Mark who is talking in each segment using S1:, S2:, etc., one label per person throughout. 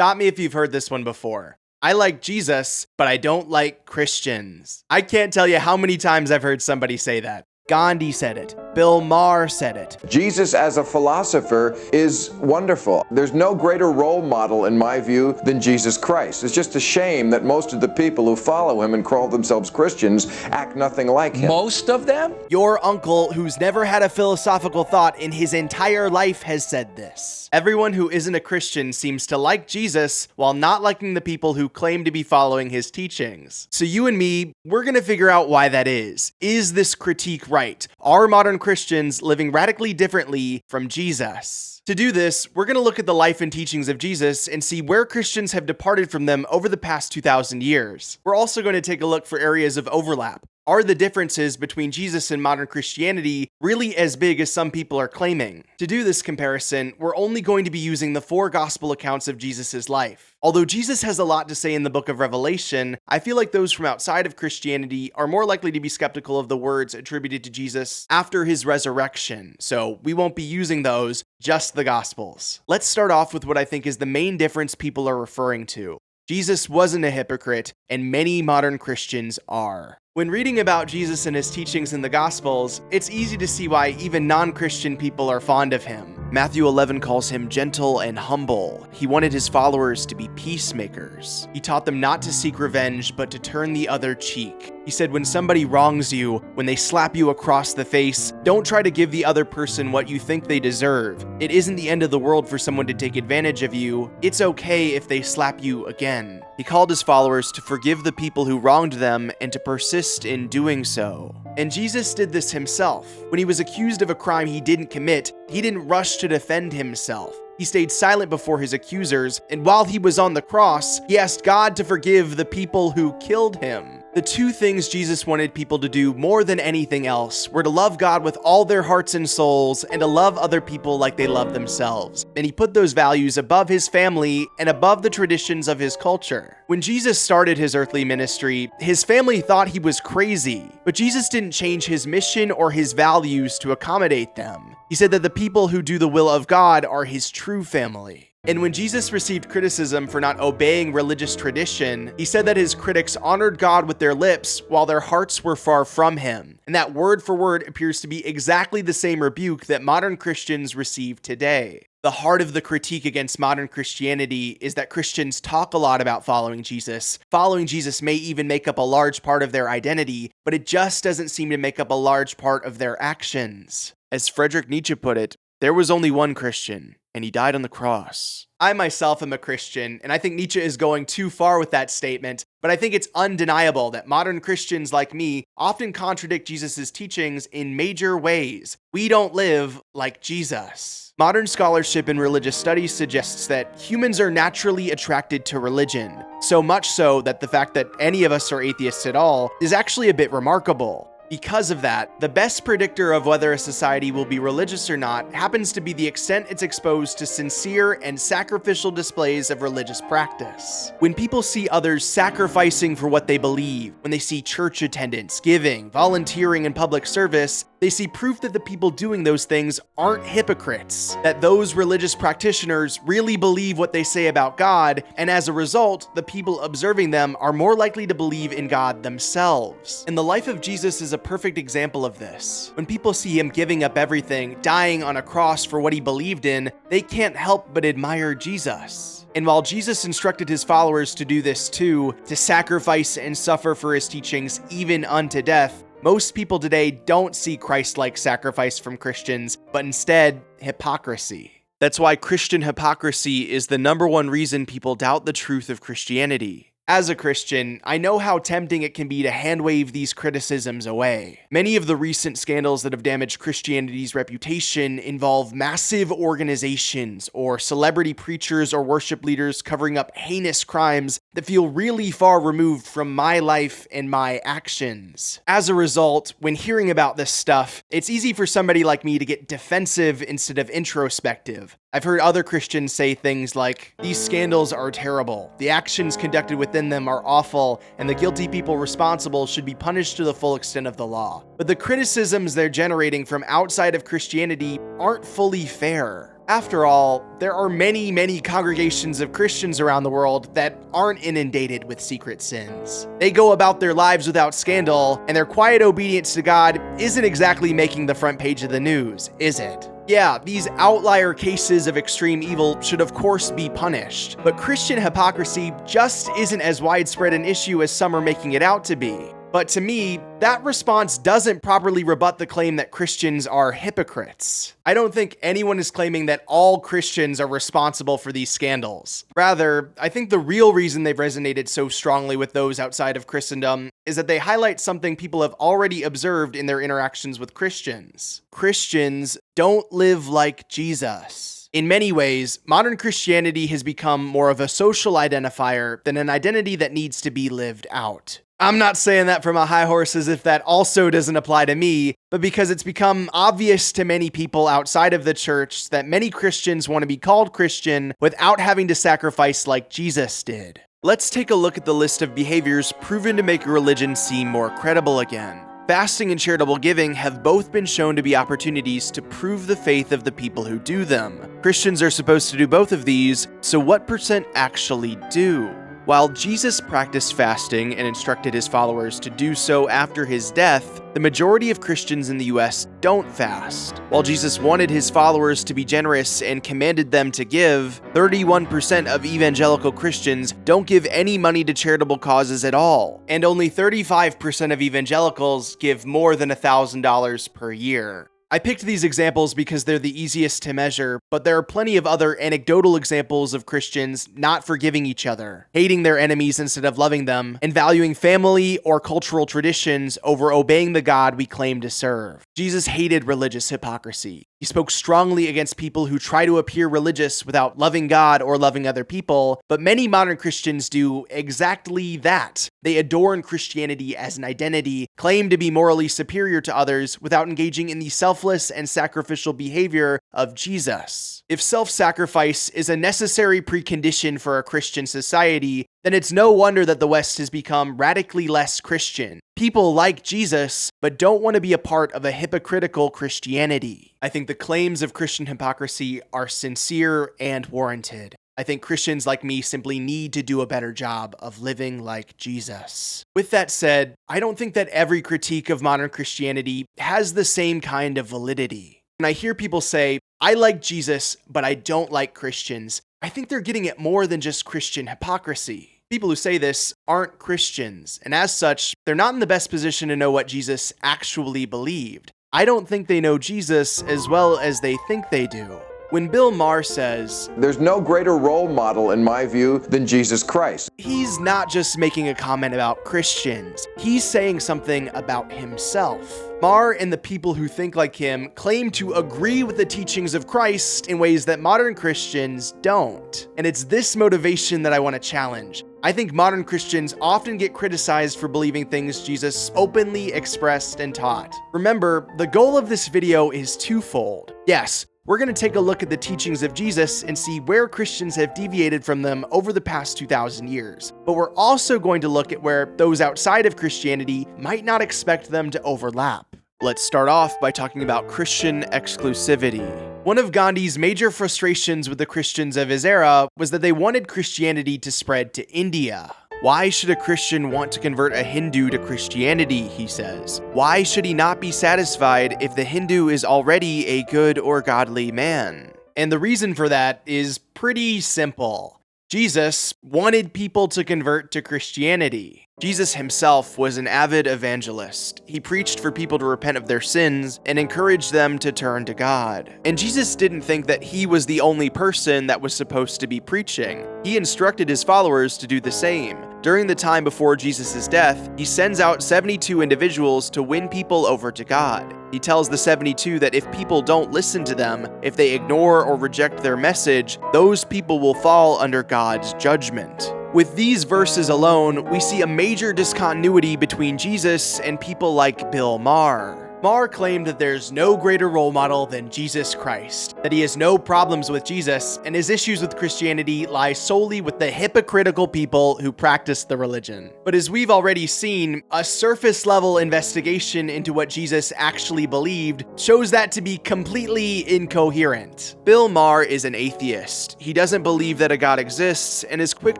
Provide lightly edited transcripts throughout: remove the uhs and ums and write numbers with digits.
S1: Stop me if you've heard this one before. I like Jesus, but I don't like Christians. I can't tell you how many times I've heard somebody say that. Gandhi said it. Bill Maher said it.
S2: Jesus as a philosopher is wonderful. There's no greater role model, in my view, than Jesus Christ. It's just a shame that most of the people who follow him and call themselves Christians act nothing like him.
S3: Most of them?
S1: Your uncle, who's never had a philosophical thought in his entire life, has said this. Everyone who isn't a Christian seems to like Jesus while not liking the people who claim to be following his teachings. So you and me, we're gonna figure out why that is. Is this critique right? Are modern Christians living radically differently from Jesus? To do this, we're going to look at the life and teachings of Jesus and see where Christians have departed from them over the past 2,000 years. We're also going to take a look for areas of overlap. Are the differences between Jesus and modern Christianity really as big as some people are claiming? To do this comparison, we're only going to be using the 4 gospel accounts of Jesus' life. Although Jesus has a lot to say in the book of Revelation, I feel like those from outside of Christianity are more likely to be skeptical of the words attributed to Jesus after his resurrection, so we won't be using those, just the gospels. Let's start off with what I think is the main difference people are referring to. Jesus wasn't a hypocrite, and many modern Christians are. When reading about Jesus and his teachings in the Gospels, it's easy to see why even non-Christian people are fond of him. Matthew 11 calls him gentle and humble. He wanted his followers to be peacemakers. He taught them not to seek revenge, but to turn the other cheek. He said when somebody wrongs you, when they slap you across the face, don't try to give the other person what you think they deserve. It isn't the end of the world for someone to take advantage of you. It's okay if they slap you again. He called his followers to forgive the people who wronged them and to persist in doing so. And Jesus did this himself. When he was accused of a crime he didn't commit, he didn't rush to defend himself. He stayed silent before his accusers, and while he was on the cross, he asked God to forgive the people who killed him. The 2 things Jesus wanted people to do more than anything else were to love God with all their hearts and souls and to love other people like they love themselves. And he put those values above his family and above the traditions of his culture. When Jesus started his earthly ministry, his family thought he was crazy, but Jesus didn't change his mission or his values to accommodate them. He said that the people who do the will of God are his true family. And when Jesus received criticism for not obeying religious tradition, he said that his critics honored God with their lips while their hearts were far from him. And that word for word appears to be exactly the same rebuke that modern Christians receive today. The heart of the critique against modern Christianity is that Christians talk a lot about following Jesus. Following Jesus may even make up a large part of their identity, but it just doesn't seem to make up a large part of their actions. As Friedrich Nietzsche put it, there was only one Christian, and he died on the cross. I myself am a Christian, and I think Nietzsche is going too far with that statement, but I think it's undeniable that modern Christians like me often contradict Jesus' teachings in major ways. We don't live like Jesus. Modern scholarship in religious studies suggests that humans are naturally attracted to religion, so much so that the fact that any of us are atheists at all is actually a bit remarkable. Because of that, the best predictor of whether a society will be religious or not happens to be the extent it's exposed to sincere and sacrificial displays of religious practice. When people see others sacrificing for what they believe, when they see church attendance, giving, volunteering, and public service, they see proof that the people doing those things aren't hypocrites, that those religious practitioners really believe what they say about God, and as a result, the people observing them are more likely to believe in God themselves. And the life of Jesus is a perfect example of this. When people see him giving up everything, dying on a cross for what he believed in, they can't help but admire Jesus. And while Jesus instructed his followers to do this too, to sacrifice and suffer for his teachings even unto death, most people today don't see Christ-like sacrifice from Christians, but instead, hypocrisy. That's why Christian hypocrisy is the #1 reason people doubt the truth of Christianity. As a Christian, I know how tempting it can be to hand-wave these criticisms away. Many of the recent scandals that have damaged Christianity's reputation involve massive organizations or celebrity preachers or worship leaders covering up heinous crimes that feel really far removed from my life and my actions. As a result, when hearing about this stuff, it's easy for somebody like me to get defensive instead of introspective. I've heard other Christians say things like, "These scandals are terrible, the actions conducted within them are awful, and the guilty people responsible should be punished to the full extent of the law." But the criticisms they're generating from outside of Christianity aren't fully fair. After all, there are many congregations of Christians around the world that aren't inundated with secret sins. They go about their lives without scandal, and their quiet obedience to God isn't exactly making the front page of the news, is it? Yeah, these outlier cases of extreme evil should of course be punished, but Christian hypocrisy just isn't as widespread an issue as some are making it out to be. But to me, that response doesn't properly rebut the claim that Christians are hypocrites. I don't think anyone is claiming that all Christians are responsible for these scandals. Rather, I think the real reason they've resonated so strongly with those outside of Christendom is that they highlight something people have already observed in their interactions with Christians. Christians don't live like Jesus. In many ways, modern Christianity has become more of a social identifier than an identity that needs to be lived out. I'm not saying that from a high horse as if that also doesn't apply to me, but because it's become obvious to many people outside of the church that many Christians want to be called Christian without having to sacrifice like Jesus did. Let's take a look at the list of behaviors proven to make a religion seem more credible again. Fasting and charitable giving have both been shown to be opportunities to prove the faith of the people who do them. Christians are supposed to do both of these, so what percent actually do? While Jesus practiced fasting and instructed his followers to do so after his death, the majority of Christians in the US don't fast. While Jesus wanted his followers to be generous and commanded them to give, 31% of evangelical Christians don't give any money to charitable causes at all, and only 35% of evangelicals give more than $1,000 per year. I picked these examples because they're the easiest to measure, but there are plenty of other anecdotal examples of Christians not forgiving each other, hating their enemies instead of loving them, and valuing family or cultural traditions over obeying the God we claim to serve. Jesus hated religious hypocrisy. He spoke strongly against people who try to appear religious without loving God or loving other people, but many modern Christians do exactly that. They adorn Christianity as an identity, claim to be morally superior to others without engaging in the selfless and sacrificial behavior of Jesus. If self-sacrifice is a necessary precondition for a Christian society, then it's no wonder that the West has become radically less Christian. People like Jesus, but don't want to be a part of a hypocritical Christianity. I think the claims of Christian hypocrisy are sincere and warranted. I think Christians like me simply need to do a better job of living like Jesus. With that said, I don't think that every critique of modern Christianity has the same kind of validity. When I hear people say, I like Jesus, but I don't like Christians, I think they're getting at more than just Christian hypocrisy. People who say this aren't Christians, and as such, they're not in the best position to know what Jesus actually believed. I don't think they know Jesus as well as they think they do. When Bill Maher says,
S2: "There's no greater role model, in my view, than Jesus Christ,"
S1: he's not just making a comment about Christians. He's saying something about himself. Maher and the people who think like him claim to agree with the teachings of Christ in ways that modern Christians don't. And it's this motivation that I want to challenge. I think modern Christians often get criticized for believing things Jesus openly expressed and taught. Remember, the goal of this video is twofold. Yes, we're going to take a look at the teachings of Jesus and see where Christians have deviated from them over the past 2,000 years. But we're also going to look at where those outside of Christianity might not expect them to overlap. Let's start off by talking about Christian exclusivity. One of Gandhi's major frustrations with the Christians of his era was that they wanted Christianity to spread to India. Why should a Christian want to convert a Hindu to Christianity, he says? Why should he not be satisfied if the Hindu is already a good or godly man? And the reason for that is pretty simple. Jesus wanted people to convert to Christianity. Jesus himself was an avid evangelist. He preached for people to repent of their sins and encouraged them to turn to God. And Jesus didn't think that he was the only person that was supposed to be preaching. He instructed his followers to do the same. During the time before Jesus' death, he sends out 72 individuals to win people over to God. He tells the 72 that if people don't listen to them, if they ignore or reject their message, those people will fall under God's judgment. With these verses alone, we see a major discontinuity between Jesus and people like Bill Maher. Marr claimed that there's no greater role model than Jesus Christ, that he has no problems with Jesus, and his issues with Christianity lie solely with the hypocritical people who practice the religion. But as we've already seen, a surface-level investigation into what Jesus actually believed shows that to be completely incoherent. Bill Maher is an atheist. He doesn't believe that a God exists and is quick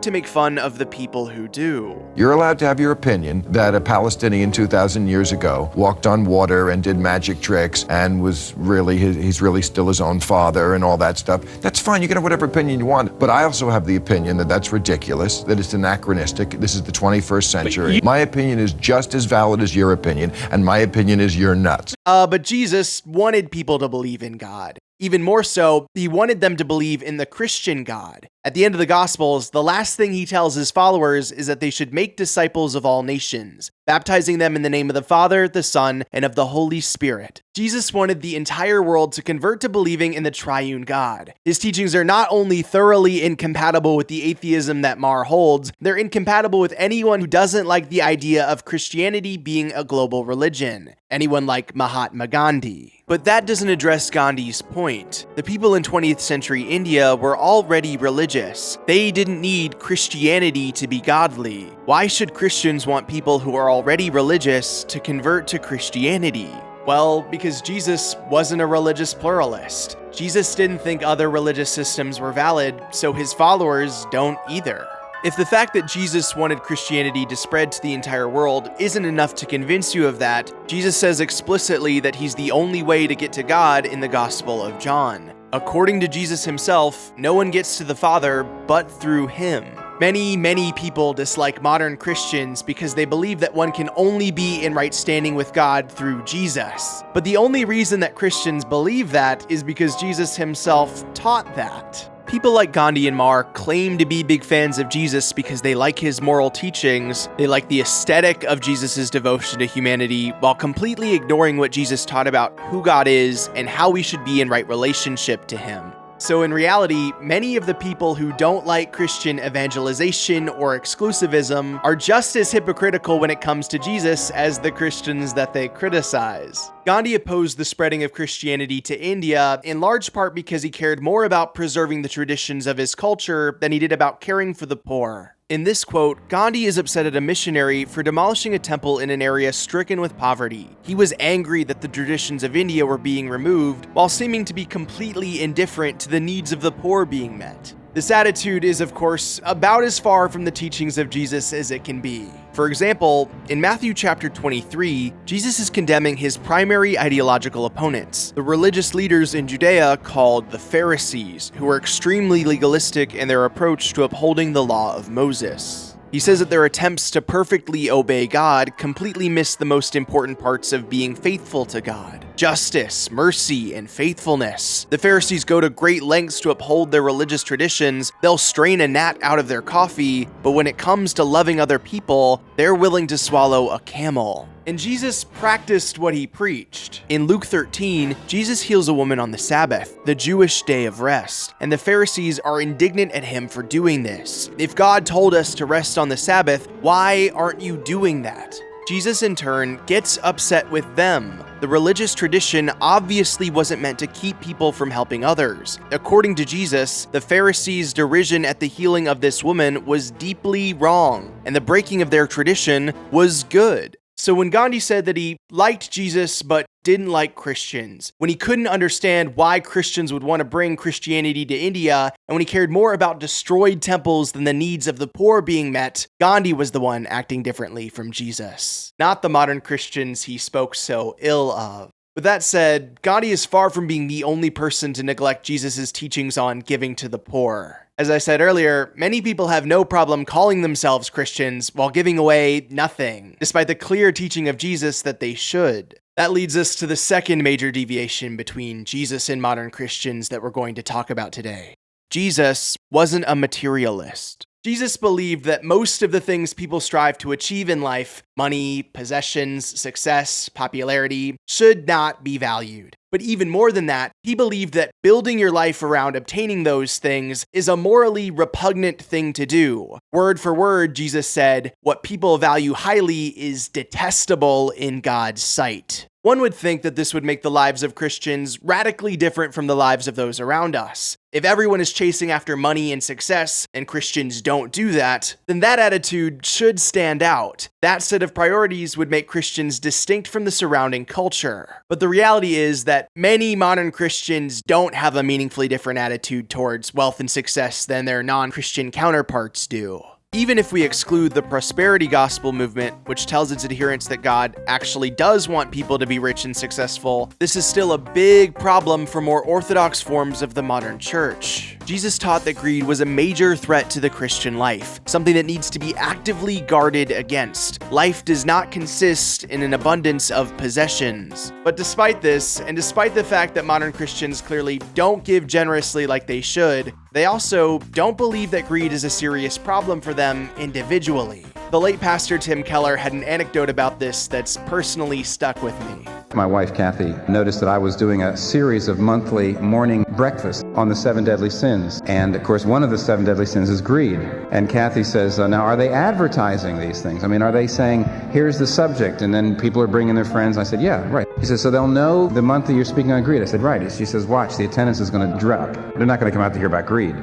S1: to make fun of the people who do.
S2: You're allowed to have your opinion that a Palestinian 2,000 years ago walked on water and did magic tricks and he's really still his own father and all that stuff. That's fine, you can have whatever opinion you want, but I also have the opinion that that's ridiculous, that it's anachronistic, this is the 21st century. My opinion is just as valid as your opinion, and my opinion is you're nuts.
S1: But Jesus wanted people to believe in God. Even more so, he wanted them to believe in the Christian God. At the end of the Gospels, the last thing he tells his followers is that they should make disciples of all nations, baptizing them in the name of the Father, the Son, and of the Holy Spirit. Jesus wanted the entire world to convert to believing in the triune God. His teachings are not only thoroughly incompatible with the atheism that Marr holds, they're incompatible with anyone who doesn't like the idea of Christianity being a global religion. Anyone like Mahatma Gandhi. But that doesn't address Gandhi's point. The people in 20th century India were already religious. They didn't need Christianity to be godly. Why should Christians want people who are already religious to convert to Christianity? Well, because Jesus wasn't a religious pluralist. Jesus didn't think other religious systems were valid, so his followers don't either. If the fact that Jesus wanted Christianity to spread to the entire world isn't enough to convince you of that, Jesus says explicitly that he's the only way to get to God in the Gospel of John. According to Jesus himself, no one gets to the Father but through him. Many people dislike modern Christians because they believe that one can only be in right standing with God through Jesus. But the only reason that Christians believe that is because Jesus himself taught that. People like Gandhi and Marr claim to be big fans of Jesus because they like his moral teachings, they like the aesthetic of Jesus' devotion to humanity, while completely ignoring what Jesus taught about who God is and how we should be in right relationship to him. So in reality, many of the people who don't like Christian evangelization or exclusivism are just as hypocritical when it comes to Jesus as the Christians that they criticize. Gandhi opposed the spreading of Christianity to India in large part because he cared more about preserving the traditions of his culture than he did about caring for the poor. In this quote, Gandhi is upset at a missionary for demolishing a temple in an area stricken with poverty. He was angry that the traditions of India were being removed, while seeming to be completely indifferent to the needs of the poor being met. This attitude is, of course, about as far from the teachings of Jesus as it can be. For example, in Matthew chapter 23, Jesus is condemning his primary ideological opponents, the religious leaders in Judea called the Pharisees, who were extremely legalistic in their approach to upholding the law of Moses. He says that their attempts to perfectly obey God completely miss the most important parts of being faithful to God: justice, mercy, and faithfulness. The Pharisees go to great lengths to uphold their religious traditions. They'll strain a gnat out of their coffee, but when it comes to loving other people, they're willing to swallow a camel. And Jesus practiced what he preached. In Luke 13, Jesus heals a woman on the Sabbath, the Jewish day of rest, and the Pharisees are indignant at him for doing this. If God told us to rest on the Sabbath, why aren't you doing that? Jesus, in turn, gets upset with them. The religious tradition obviously wasn't meant to keep people from helping others. According to Jesus, the Pharisees' derision at the healing of this woman was deeply wrong, and the breaking of their tradition was good. So when Gandhi said that he liked Jesus but didn't like Christians, when he couldn't understand why Christians would want to bring Christianity to India, and when he cared more about destroyed temples than the needs of the poor being met, Gandhi was the one acting differently from Jesus, not the modern Christians he spoke so ill of. With that said, Gandhi is far from being the only person to neglect Jesus' teachings on giving to the poor. As I said earlier, many people have no problem calling themselves Christians while giving away nothing, despite the clear teaching of Jesus that they should. That leads us to the second major deviation between Jesus and modern Christians that we're going to talk about today. Jesus wasn't a materialist. Jesus believed that most of the things people strive to achieve in life, money, possessions, success, popularity, should not be valued. But even more than that, he believed that building your life around obtaining those things is a morally repugnant thing to do. Word for word, Jesus said, "What people value highly is detestable in God's sight." One would think that this would make the lives of Christians radically different from the lives of those around us. If everyone is chasing after money and success, and Christians don't do that, then that attitude should stand out. That set of priorities would make Christians distinct from the surrounding culture. But the reality is that many modern Christians don't have a meaningfully different attitude towards wealth and success than their non-Christian counterparts do. Even if we exclude the prosperity gospel movement, which tells its adherents that God actually does want people to be rich and successful, this is still a big problem for more orthodox forms of the modern church. Jesus taught that greed was a major threat to the Christian life, something that needs to be actively guarded against. Life does not consist in an abundance of possessions. But despite this, and despite the fact that modern Christians clearly don't give generously like they should, they also don't believe that greed is a serious problem for them individually. The late pastor Tim Keller had an anecdote about this that's personally stuck with me.
S3: My wife, Kathy, noticed that I was doing a series of monthly morning breakfasts on the 7 deadly sins. And of course, one of the 7 deadly sins is greed. And Kathy says, now are they advertising these things? I mean, are they saying, here's the subject, and then people are bringing their friends? I said, yeah, right. He says, so they'll know the month that you're speaking on greed? I said, right. She says, watch, the attendance is going to drop. They're not going to come out to hear about greed.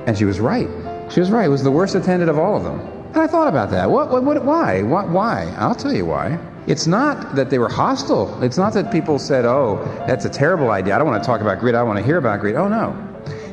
S3: And she was right. She was right. It was the worst attended of all of them. And I thought about that. Why? I'll tell you why. It's not that they were hostile. It's not that people said, oh, that's a terrible idea. I don't want to talk about greed. I don't want to hear about greed. Oh, no.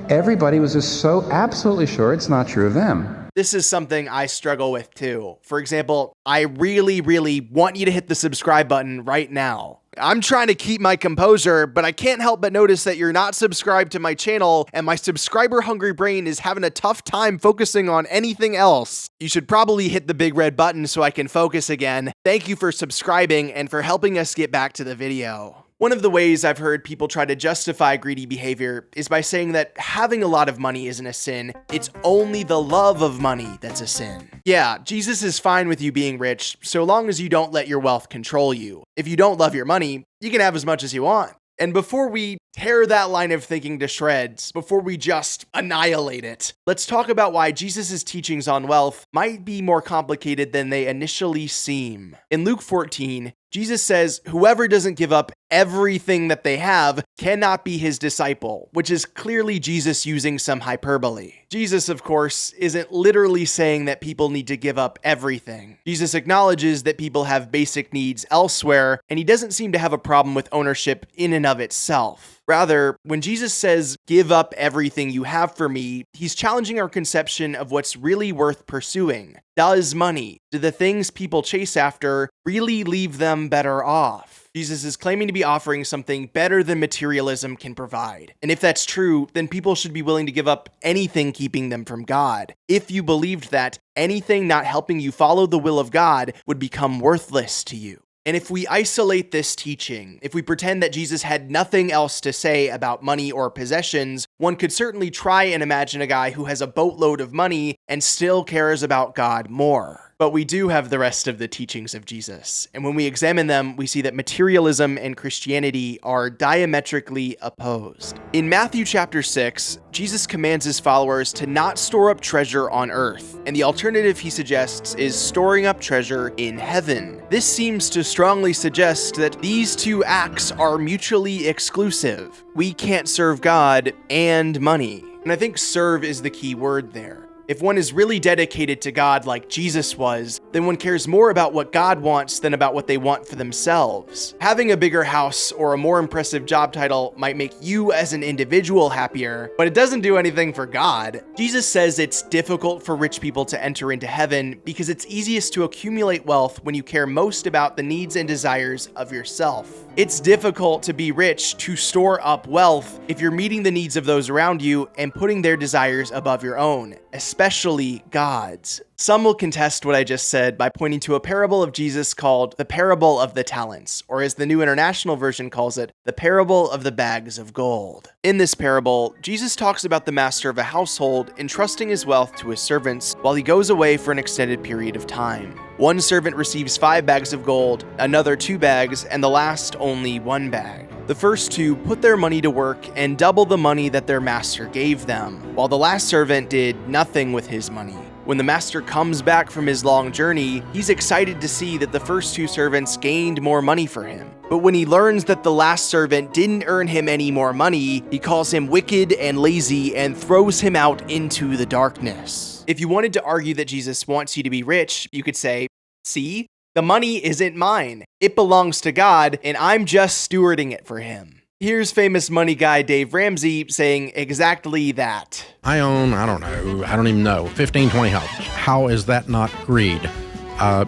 S3: Everybody was just so absolutely sure it's not true of them.
S1: This is something I struggle with too. For example, I really want you to hit the subscribe button right now. I'm trying to keep my composure, but I can't help but notice that you're not subscribed to my channel, and my subscriber-hungry brain is having a tough time focusing on anything else. You should probably hit the big red button so I can focus again. Thank you for subscribing and for helping us get back to the video. One of the ways I've heard people try to justify greedy behavior is by saying that having a lot of money isn't a sin, it's only the love of money that's a sin. Yeah, Jesus is fine with you being rich, so long as you don't let your wealth control you. If you don't love your money, you can have as much as you want. And before we tear that line of thinking to shreds, before we just annihilate it, let's talk about why Jesus' teachings on wealth might be more complicated than they initially seem. In Luke 14, Jesus says, whoever doesn't give up everything that they have cannot be his disciple, which is clearly Jesus using some hyperbole. Jesus, of course, isn't literally saying that people need to give up everything. Jesus acknowledges that people have basic needs elsewhere, and he doesn't seem to have a problem with ownership in and of itself. Rather, when Jesus says, give up everything you have for me, he's challenging our conception of what's really worth pursuing. Does money, do the things people chase after, really leave them better off? Jesus is claiming to be offering something better than materialism can provide. And if that's true, then people should be willing to give up anything keeping them from God. If you believed that, anything not helping you follow the will of God would become worthless to you. And if we isolate this teaching, if we pretend that Jesus had nothing else to say about money or possessions, one could certainly try and imagine a guy who has a boatload of money and still cares about God more. But we do have the rest of the teachings of Jesus. And when we examine them, we see that materialism and Christianity are diametrically opposed. In Matthew chapter 6, Jesus commands his followers to not store up treasure on earth. And the alternative he suggests is storing up treasure in heaven. This seems to strongly suggest that these two acts are mutually exclusive. We can't serve God and money. And I think serve is the key word there. If one is really dedicated to God like Jesus was, then one cares more about what God wants than about what they want for themselves. Having a bigger house or a more impressive job title might make you as an individual happier, but it doesn't do anything for God. Jesus says it's difficult for rich people to enter into heaven because it's easiest to accumulate wealth when you care most about the needs and desires of yourself. It's difficult to be rich, to store up wealth, if you're meeting the needs of those around you and putting their desires above your own, especially God's. Some will contest what I just said by pointing to a parable of Jesus called the parable of the talents, or as the New International Version calls it, the parable of the bags of gold. In this parable, Jesus talks about the master of a household entrusting his wealth to his servants while he goes away for an extended period of time. One servant receives 5 bags of gold, another 2 bags, and the last only 1 bag. The first 2 put their money to work and double the money that their master gave them, while the last servant did nothing with his money. When the master comes back from his long journey, he's excited to see that the first two servants gained more money for him. But when he learns that the last servant didn't earn him any more money, he calls him wicked and lazy and throws him out into the darkness. If you wanted to argue that Jesus wants you to be rich, you could say, see, the money isn't mine. It belongs to God, and I'm just stewarding it for him. Here's famous money guy Dave Ramsey saying exactly that.
S4: I own, I don't even know, 15, 20 houses. How is that not greed?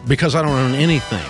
S4: Because I don't own anything.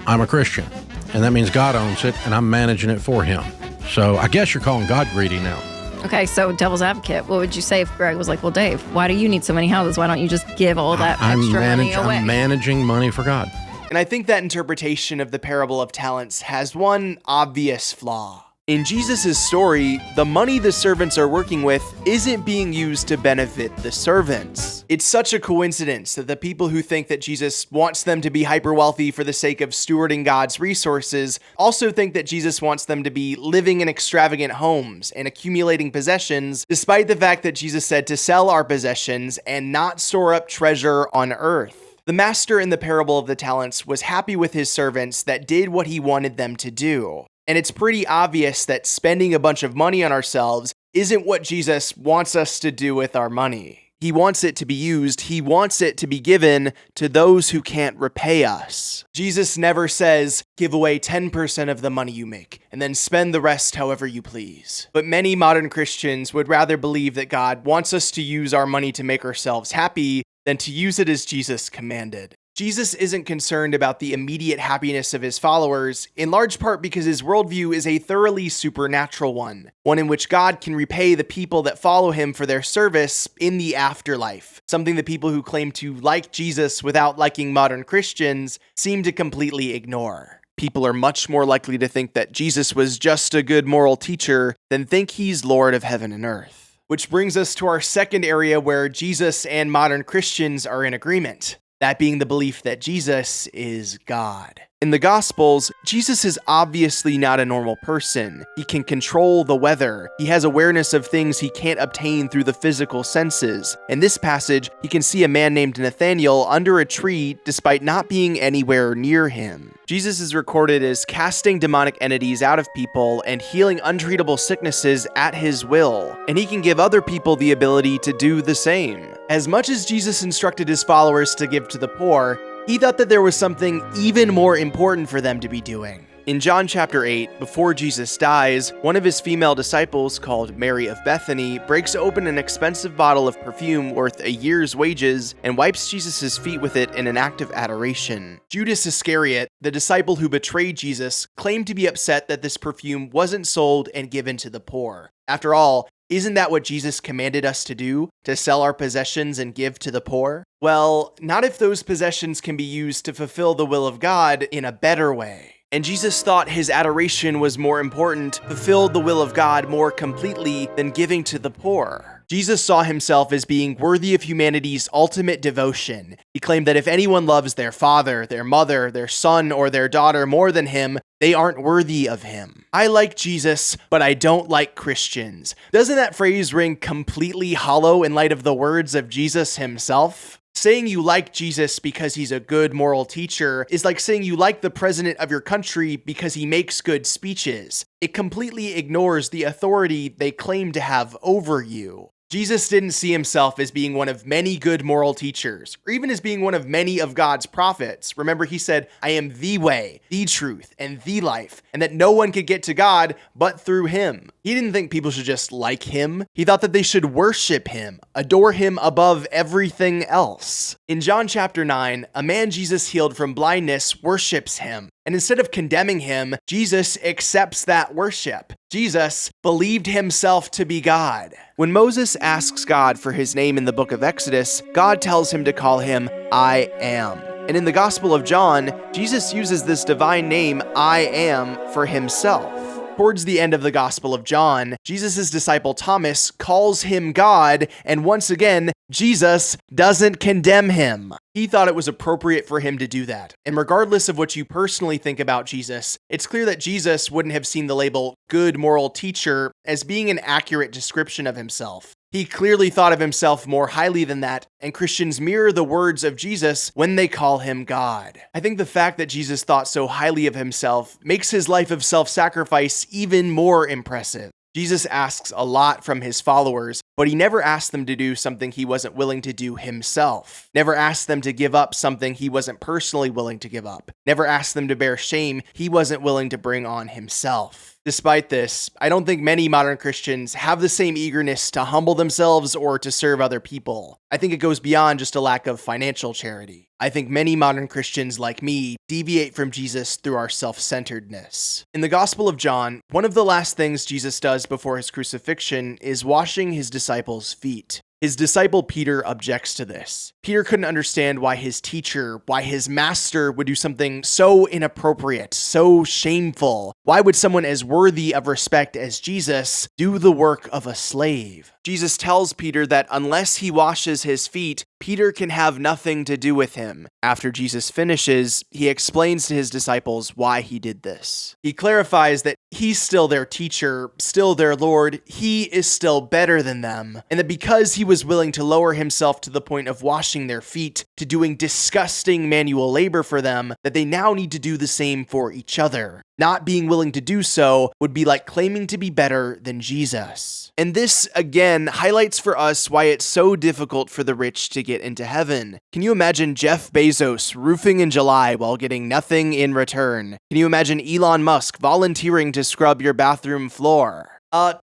S4: I'm a Christian, and that means God owns it, and I'm managing it for him. So I guess you're calling God greedy now.
S5: Okay, so devil's advocate, what would you say if Greg was like, well, Dave, why do you need so many houses? Why don't you just give all that extra money away?
S4: I'm managing money for God.
S1: And I think that interpretation of the parable of talents has one obvious flaw. In Jesus' story, the money the servants are working with isn't being used to benefit the servants. It's such a coincidence that the people who think that Jesus wants them to be hyper wealthy for the sake of stewarding God's resources also think that Jesus wants them to be living in extravagant homes and accumulating possessions, despite the fact that Jesus said to sell our possessions and not store up treasure on earth. The master in the parable of the talents was happy with his servants that did what he wanted them to do. And it's pretty obvious that spending a bunch of money on ourselves isn't what Jesus wants us to do with our money. He wants it to be used, he wants it to be given to those who can't repay us. Jesus never says, give away 10% of the money you make, and then spend the rest however you please. But many modern Christians would rather believe that God wants us to use our money to make ourselves happy than to use it as Jesus commanded. Jesus isn't concerned about the immediate happiness of his followers, in large part because his worldview is a thoroughly supernatural one in which God can repay the people that follow him for their service in the afterlife, something that people who claim to like Jesus without liking modern Christians seem to completely ignore. People are much more likely to think that Jesus was just a good moral teacher than think he's Lord of heaven and earth. Which brings us to our second area where Jesus and modern Christians are in agreement. That being the belief that Jesus is God. In the Gospels, Jesus is obviously not a normal person. He can control the weather. He has awareness of things he can't obtain through the physical senses. In this passage, he can see a man named Nathanael under a tree despite not being anywhere near him. Jesus is recorded as casting demonic entities out of people and healing untreatable sicknesses at his will, and he can give other people the ability to do the same. As much as Jesus instructed his followers to give to the poor, he thought that there was something even more important for them to be doing. In John chapter 8, before Jesus dies, one of his female disciples, called Mary of Bethany, breaks open an expensive bottle of perfume worth a year's wages and wipes Jesus' feet with it in an act of adoration. Judas Iscariot, the disciple who betrayed Jesus, claimed to be upset that this perfume wasn't sold and given to the poor. After all, isn't that what Jesus commanded us to do? To sell our possessions and give to the poor? Well, not if those possessions can be used to fulfill the will of God in a better way. And Jesus thought his adoration was more important, fulfilled the will of God more completely than giving to the poor. Jesus saw himself as being worthy of humanity's ultimate devotion. He claimed that if anyone loves their father, their mother, their son, or their daughter more than him, they aren't worthy of him. I like Jesus, but I don't like Christians. Doesn't that phrase ring completely hollow in light of the words of Jesus himself? Saying you like Jesus because he's a good moral teacher is like saying you like the president of your country because he makes good speeches. It completely ignores the authority they claim to have over you. Jesus didn't see himself as being one of many good moral teachers, or even as being one of many of God's prophets. Remember, he said, I am the way, the truth, and the life, and that no one could get to God but through him. He didn't think people should just like him. He thought that they should worship him, adore him above everything else. In John chapter 9, a man Jesus healed from blindness worships him. And instead of condemning him, Jesus accepts that worship. Jesus believed himself to be God. When Moses asks God for his name in the book of Exodus, God tells him to call him I Am. And in the Gospel of John, Jesus uses this divine name, I Am, for himself. Towards the end of the Gospel of John, Jesus' disciple Thomas calls him God, and once again, Jesus doesn't condemn him. He thought it was appropriate for him to do that. And regardless of what you personally think about Jesus, it's clear that Jesus wouldn't have seen the label good moral teacher as being an accurate description of himself. He clearly thought of himself more highly than that, and Christians mirror the words of Jesus when they call him God. I think the fact that Jesus thought so highly of himself makes his life of self-sacrifice even more impressive. Jesus asks a lot from his followers, but he never asked them to do something he wasn't willing to do himself. Never asked them to give up something he wasn't personally willing to give up. Never asked them to bear shame he wasn't willing to bring on himself. Despite this, I don't think many modern Christians have the same eagerness to humble themselves or to serve other people. I think it goes beyond just a lack of financial charity. I think many modern Christians like me deviate from Jesus through our self-centeredness. In the Gospel of John, one of the last things Jesus does before his crucifixion is washing his disciples' feet. His disciple Peter objects to this. Peter couldn't understand why his teacher, why his master would do something so inappropriate, so shameful. Why would someone as worthy of respect as Jesus do the work of a slave? Jesus tells Peter that unless he washes his feet, Peter can have nothing to do with him. After Jesus finishes, he explains to his disciples why he did this. He clarifies that he's still their teacher, still their Lord, he is still better than them, and that because he was willing to lower himself to the point of washing their feet, to doing disgusting manual labor for them, that they now need to do the same for each other. Not being willing to do so would be like claiming to be better than Jesus. And this, again, highlights for us why it's so difficult for the rich to get into heaven. Can you imagine Jeff Bezos roofing in July while getting nothing in return? Can you imagine Elon Musk volunteering to scrub your bathroom floor?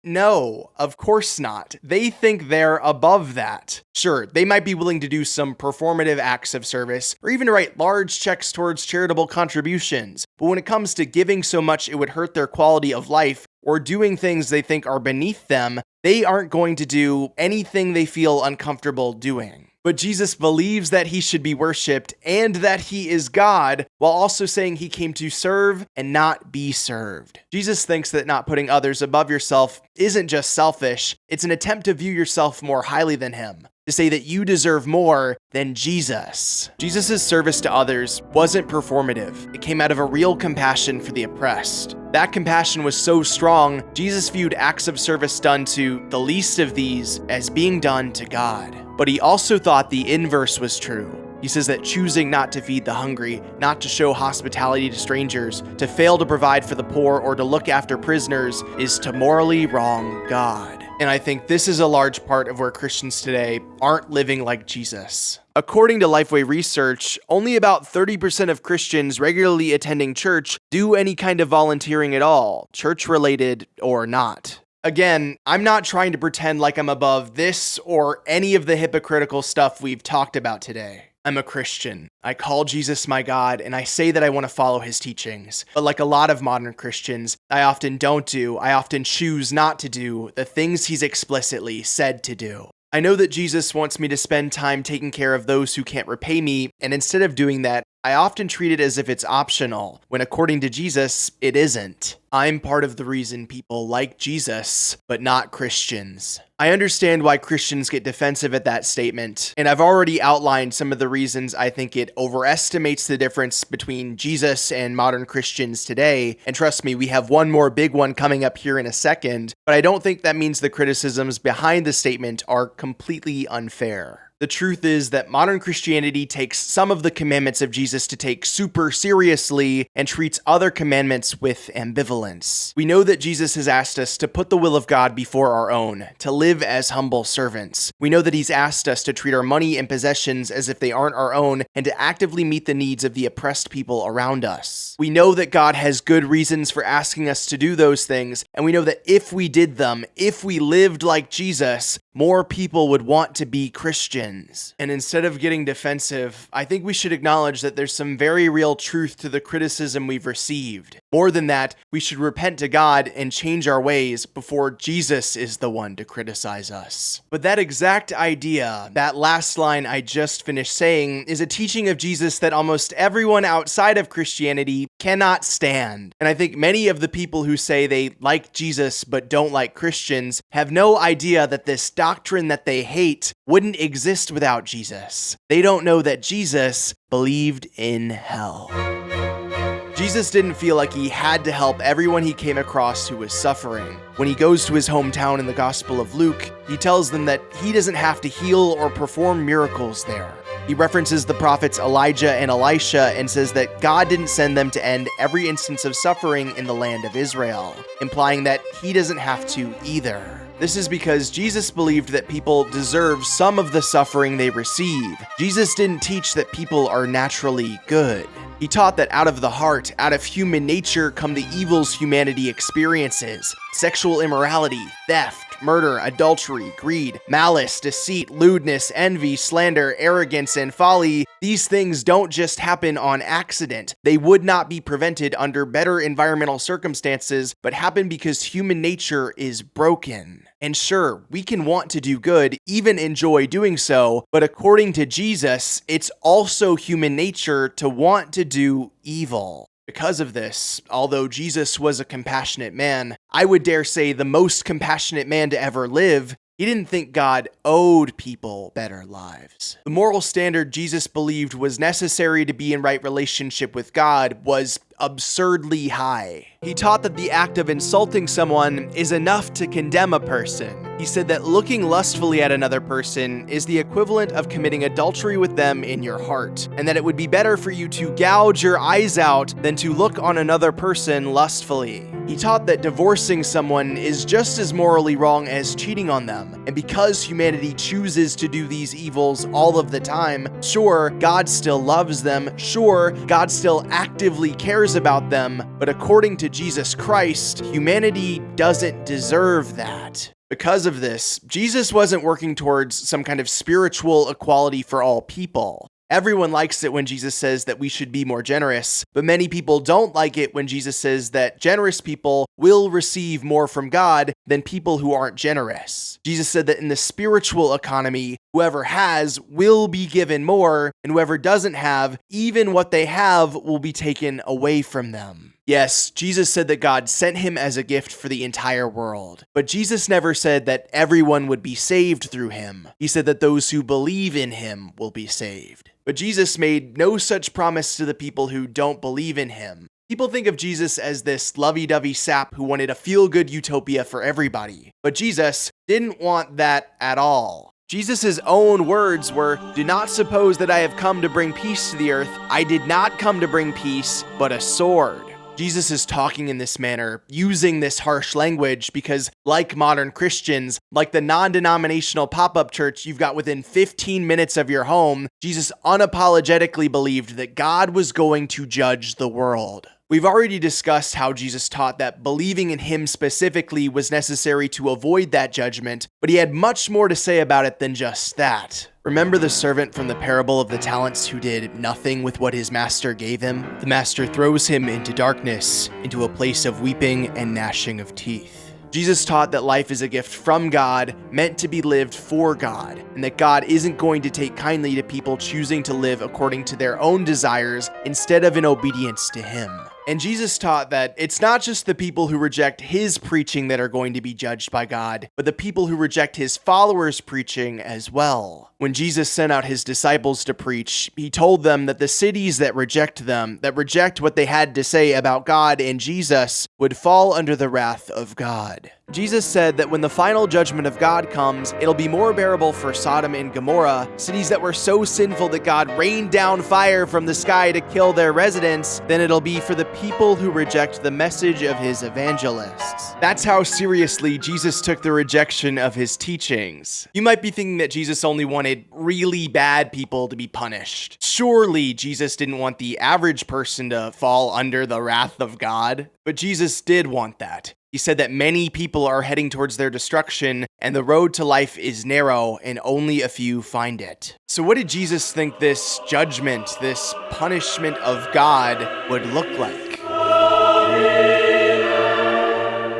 S1: No, of course not. They think they're above that. Sure, they might be willing to do some performative acts of service, or even to write large checks towards charitable contributions. But when it comes to giving so much it would hurt their quality of life, or doing things they think are beneath them, they aren't going to do anything they feel uncomfortable doing. But Jesus believes that he should be worshipped and that he is God, while also saying he came to serve and not be served. Jesus thinks that not putting others above yourself isn't just selfish, it's an attempt to view yourself more highly than him, to say that you deserve more than Jesus. Jesus' service to others wasn't performative. It came out of a real compassion for the oppressed. That compassion was so strong, Jesus viewed acts of service done to the least of these as being done to God. But he also thought the inverse was true. He says that choosing not to feed the hungry, not to show hospitality to strangers, to fail to provide for the poor, or to look after prisoners is to morally wrong God. And I think this is a large part of where Christians today aren't living like Jesus. According to Lifeway research, only about 30% of Christians regularly attending church do any kind of volunteering at all, church-related or not. Again, I'm not trying to pretend like I'm above this or any of the hypocritical stuff we've talked about today. I'm a Christian. I call Jesus my God, and I say that I want to follow his teachings. But like a lot of modern Christians, I often choose not to do the things he's explicitly said to do. I know that Jesus wants me to spend time taking care of those who can't repay me, and instead of doing that, I often treat it as if it's optional, when according to Jesus, it isn't. I'm part of the reason people like Jesus, but not Christians. I understand why Christians get defensive at that statement, and I've already outlined some of the reasons I think it overestimates the difference between Jesus and modern Christians today, and trust me, we have one more big one coming up here in a second, but I don't think that means the criticisms behind the statement are completely unfair. The truth is that modern Christianity takes some of the commandments of Jesus to take super seriously and treats other commandments with ambivalence. We know that Jesus has asked us to put the will of God before our own, to live as humble servants. We know that he's asked us to treat our money and possessions as if they aren't our own and to actively meet the needs of the oppressed people around us. We know that God has good reasons for asking us to do those things, and we know that if we did them, if we lived like Jesus, more people would want to be Christians. And instead of getting defensive, I think we should acknowledge that there's some very real truth to the criticism we've received. More than that, we should repent to God and change our ways before Jesus is the one to criticize us. But that exact idea, that last line I just finished saying, is a teaching of Jesus that almost everyone outside of Christianity cannot stand. And I think many of the people who say they like Jesus but don't like Christians have no idea that this doctrine that they hate wouldn't exist without Jesus. They don't know that Jesus believed in hell. Jesus didn't feel like he had to help everyone he came across who was suffering. When he goes to his hometown in the Gospel of Luke, he tells them that he doesn't have to heal or perform miracles there. He references the prophets Elijah and Elisha and says that God didn't send them to end every instance of suffering in the land of Israel, implying that he doesn't have to either. This is because Jesus believed that people deserve some of the suffering they receive. Jesus didn't teach that people are naturally good. He taught that out of the heart, out of human nature, come the evils humanity experiences: sexual immorality, theft, murder, adultery, greed, malice, deceit, lewdness, envy, slander, arrogance, and folly. These things don't just happen on accident. They would not be prevented under better environmental circumstances, but happen because human nature is broken. And sure, we can want to do good, even enjoy doing so, but according to Jesus, it's also human nature to want to do evil. Because of this, although Jesus was a compassionate man, I would dare say the most compassionate man to ever live, he didn't think God owed people better lives. The moral standard Jesus believed was necessary to be in right relationship with God was absurdly high. He taught that the act of insulting someone is enough to condemn a person. He said that looking lustfully at another person is the equivalent of committing adultery with them in your heart, and that it would be better for you to gouge your eyes out than to look on another person lustfully. He taught that divorcing someone is just as morally wrong as cheating on them, and because humanity chooses to do these evils all of the time, sure, God still loves them, sure, God still actively cares about them, but according to Jesus Christ, humanity doesn't deserve that. Because of this, Jesus wasn't working towards some kind of spiritual equality for all people. Everyone likes it when Jesus says that we should be more generous, but many people don't like it when Jesus says that generous people will receive more from God than people who aren't generous. Jesus said that in the spiritual economy, whoever has will be given more, and whoever doesn't have, even what they have will be taken away from them. Yes, Jesus said that God sent him as a gift for the entire world, but Jesus never said that everyone would be saved through him. He said that those who believe in him will be saved. But Jesus made no such promise to the people who don't believe in him. People think of Jesus as this lovey-dovey sap who wanted a feel-good utopia for everybody, but Jesus didn't want that at all. Jesus' own words were, "Do not suppose that I have come to bring peace to the earth. I did not come to bring peace, but a sword." Jesus is talking in this manner, using this harsh language because, like modern Christians, like the non-denominational pop-up church you've got within 15 minutes of your home, Jesus unapologetically believed that God was going to judge the world. We've already discussed how Jesus taught that believing in him specifically was necessary to avoid that judgment, but he had much more to say about it than just that. Remember the servant from the parable of the talents who did nothing with what his master gave him? The master throws him into darkness, into a place of weeping and gnashing of teeth. Jesus taught that life is a gift from God, meant to be lived for God, and that God isn't going to take kindly to people choosing to live according to their own desires instead of in obedience to him. And Jesus taught that it's not just the people who reject his preaching that are going to be judged by God, but the people who reject his followers' preaching as well. When Jesus sent out his disciples to preach, he told them that the cities that reject them, that reject what they had to say about God and Jesus, would fall under the wrath of God. Jesus said that when the final judgment of God comes, it'll be more bearable for Sodom and Gomorrah, cities that were so sinful that God rained down fire from the sky to kill their residents, than it'll be for the people who reject the message of his evangelists. That's how seriously Jesus took the rejection of his teachings. You might be thinking that Jesus only wanted really bad people to be punished. Surely Jesus didn't want the average person to fall under the wrath of God, but Jesus did want that. He said that many people are heading towards their destruction, and the road to life is narrow, and only a few find it. So what did Jesus think this judgment, this punishment of God would look like?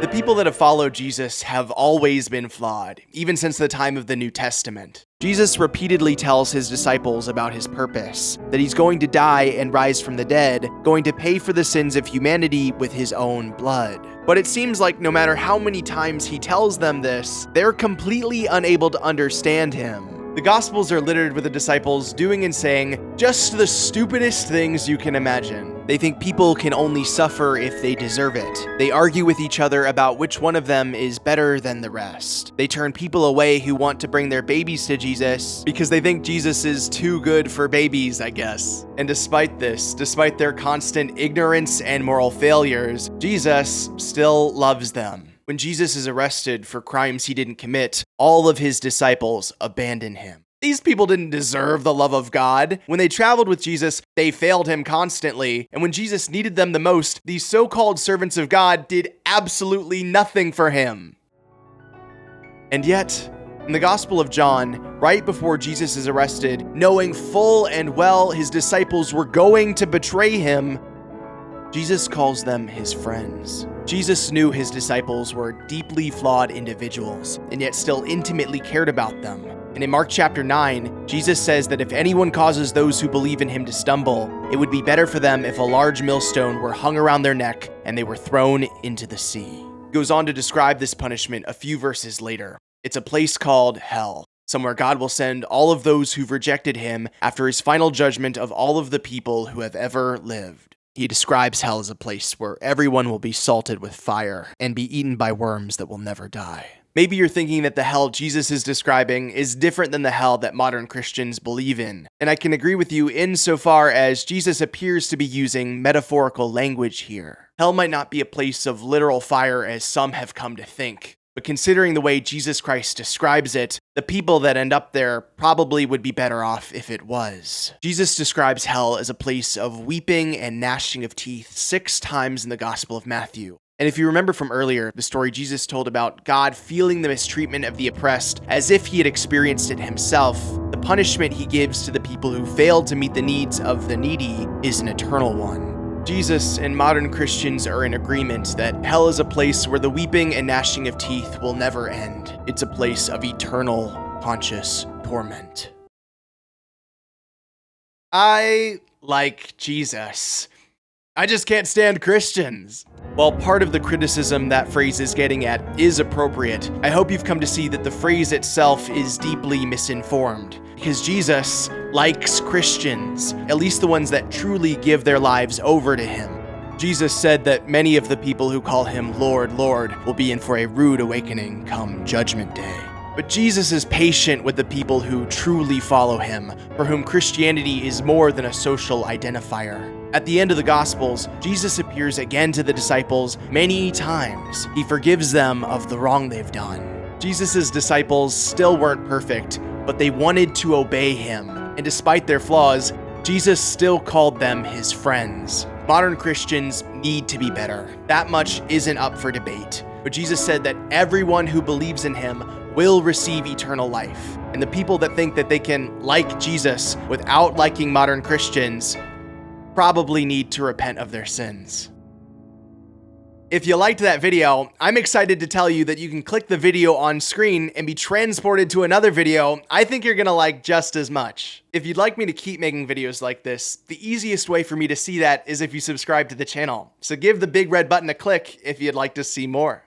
S1: The people that have followed Jesus have always been flawed, even since the time of the New Testament. Jesus repeatedly tells his disciples about his purpose, that he's going to die and rise from the dead, going to pay for the sins of humanity with his own blood. But it seems like no matter how many times he tells them this, they're completely unable to understand him. The Gospels are littered with the disciples doing and saying just the stupidest things you can imagine. They think people can only suffer if they deserve it. They argue with each other about which one of them is better than the rest. They turn people away who want to bring their babies to Jesus because they think Jesus is too good for babies, I guess. And despite this, despite their constant ignorance and moral failures, Jesus still loves them. When Jesus is arrested for crimes he didn't commit, all of his disciples abandon him. These people didn't deserve the love of God. When they traveled with Jesus, they failed him constantly. And when Jesus needed them the most, these so-called servants of God did absolutely nothing for him. And yet, in the Gospel of John, right before Jesus is arrested, knowing full and well his disciples were going to betray him, Jesus calls them his friends. Jesus knew his disciples were deeply flawed individuals, and yet still intimately cared about them. And in Mark chapter 9, Jesus says that if anyone causes those who believe in him to stumble, it would be better for them if a large millstone were hung around their neck and they were thrown into the sea. He goes on to describe this punishment a few verses later. It's a place called hell, somewhere God will send all of those who've rejected him after his final judgment of all of the people who have ever lived. He describes hell as a place where everyone will be salted with fire and be eaten by worms that will never die. Maybe you're thinking that the hell Jesus is describing is different than the hell that modern Christians believe in. And I can agree with you insofar as Jesus appears to be using metaphorical language here. Hell might not be a place of literal fire as some have come to think. But considering the way Jesus Christ describes it, the people that end up there probably would be better off if it was. Jesus describes hell as a place of weeping and gnashing of teeth 6 times in the Gospel of Matthew. And if you remember from earlier, the story Jesus told about God feeling the mistreatment of the oppressed as if he had experienced it himself, the punishment he gives to the people who failed to meet the needs of the needy is an eternal one. Jesus and modern Christians are in agreement that hell is a place where the weeping and gnashing of teeth will never end. It's a place of eternal, conscious torment. I like Jesus. I just can't stand Christians. While part of the criticism that phrase is getting at is appropriate, I hope you've come to see that the phrase itself is deeply misinformed. Because Jesus likes Christians, at least the ones that truly give their lives over to him. Jesus said that many of the people who call him Lord, Lord will be in for a rude awakening come Judgment Day. But Jesus is patient with the people who truly follow him, for whom Christianity is more than a social identifier. At the end of the Gospels, Jesus appears again to the disciples many times. He forgives them of the wrong they've done. Jesus' disciples still weren't perfect, but they wanted to obey him. And despite their flaws, Jesus still called them his friends. Modern Christians need to be better. That much isn't up for debate. But Jesus said that everyone who believes in him will receive eternal life. And the people that think that they can like Jesus without liking modern Christians probably need to repent of their sins. If you liked that video, I'm excited to tell you that you can click the video on screen and be transported to another video I think you're gonna like just as much. If you'd like me to keep making videos like this, the easiest way for me to see that is if you subscribe to the channel. So give the big red button a click if you'd like to see more.